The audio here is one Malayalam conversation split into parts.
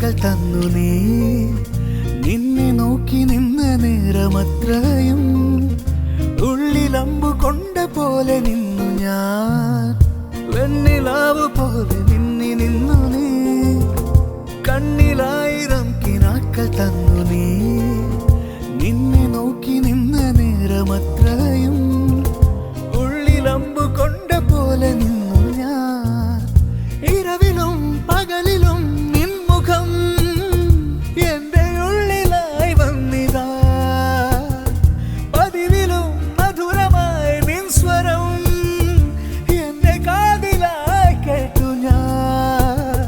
കിനാക്കൾ തന്നു നീ. നിന്നെ നോക്കി നിന്ന നേരമത്രയും ഉള്ളിലമ്പു കൊണ്ട പോലെ നിന്നു ഞാൻ. വെണ്ണിലാവ് പോലെ നിന്നി നിന്നു നീ. കണ്ണിലായിരം കിനാക്കൾ തന്നു നീ. നിന്നെ നോക്കി നിന്ന നേരമത്രയും ഉള്ളിലമ്പു കൊണ്ട പോലെ നിന്നു ഞാൻ. ഇരവിലും പകലിലും നിൻമുഖം എന്റെ ഉള്ളിലായി വന്നിതാ. പതിവിലും മധുരമായി നിൻ സ്വരം എന്റെ കാതിലായി കേട്ടു ഞാൻ.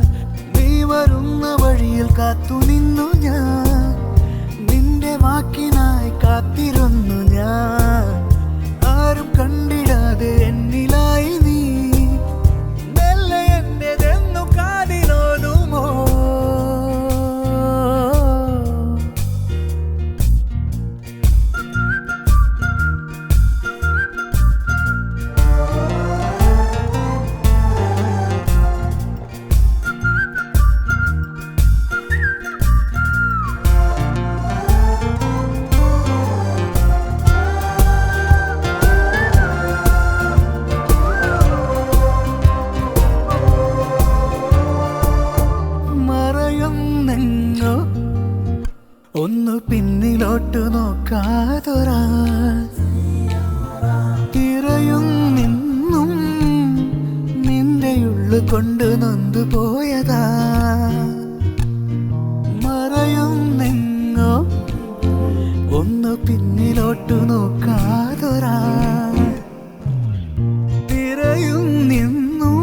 നീ വരുന്ന വഴിയിൽ കാത്തു നിന്നു ഞാൻ. നിന്റെ വാക്കിനായി കാത്തിരുന്നു ഞാൻ. ആരും കണ്ടിടാതെ എന്നിലായി നീ. മെല്ലെ എന്റെതെന്നു കാതിലോതുമോ? മറയുന്നെങ്ങോ ഒന്നു പിന്നിലോട്ടു നോക്കാതൊരാ തിരയും നിന്നും നിന്റെയുള്ളു കൊണ്ട് നൊന്തു പോയതാ. മറയുന്നെങ്ങോ ഒന്നു പിന്നിലോട്ടു നോക്കാതൊരാ തിരയും നിന്നു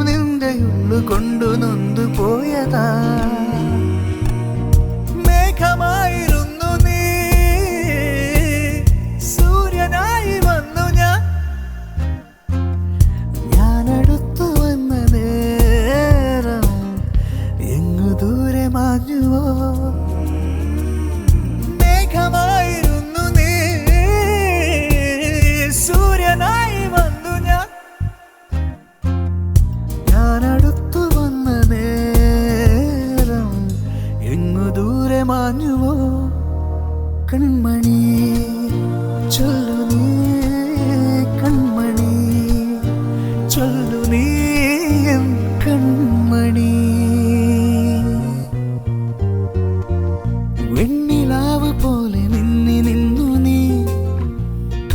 നിന്റെയുള്ളു കൊണ്ടു നൊന്തു പോയതാ. മേഘമായിരുന്നു നീ. സൂര്യനായി വന്നു ഞാൻ. ഞാനടുത്തു വന്ന നേരം എങ്ങു ദൂരെ മാഞ്ഞുവോ? മേഘമായിരുന്നു നീ. സൂര്യനായി വന്നു ഞാൻ. ഞാനടുത്തു വന്ന നേരം എങ്ങു ദൂരെ മാഞ്ഞുവോ? കൺമണി ചൊല്ലു നീ. കൺമണി ചൊല്ലു നീ എൻ കൺമണി. വെണ്ണിലാവ് പോലെ നിന്നി നിന്നു നീ.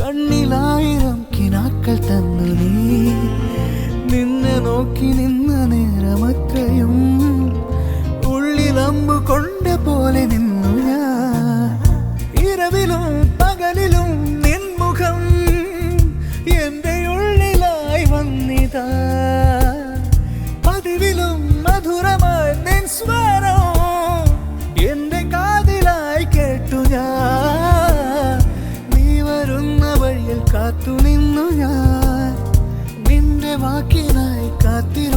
കണ്ണിലായിരം കിനാക്കൾ തന്നു നീ. നിന്നെ നോക്കി നിന്ന നേരമത്രയും ഉള്ളിലമ്പു കൊണ്ട പോലെ നിന്നു ഞാൻ. ഇരവിലും പകലിലും നിൻമുഖം എന്റെ ഉള്ളിലായി വന്നിതാ. പതിവിലും മധുരമായി നിൻ സ്വരം എന്റെ കാതിലായി കേട്ടു ഞാൻ. നീ വരുന്ന വഴിയിൽ കാത്തു നിന്നു ഞാൻ. നിന്റെ വാക്കിനായി കാത്തിരുന്നു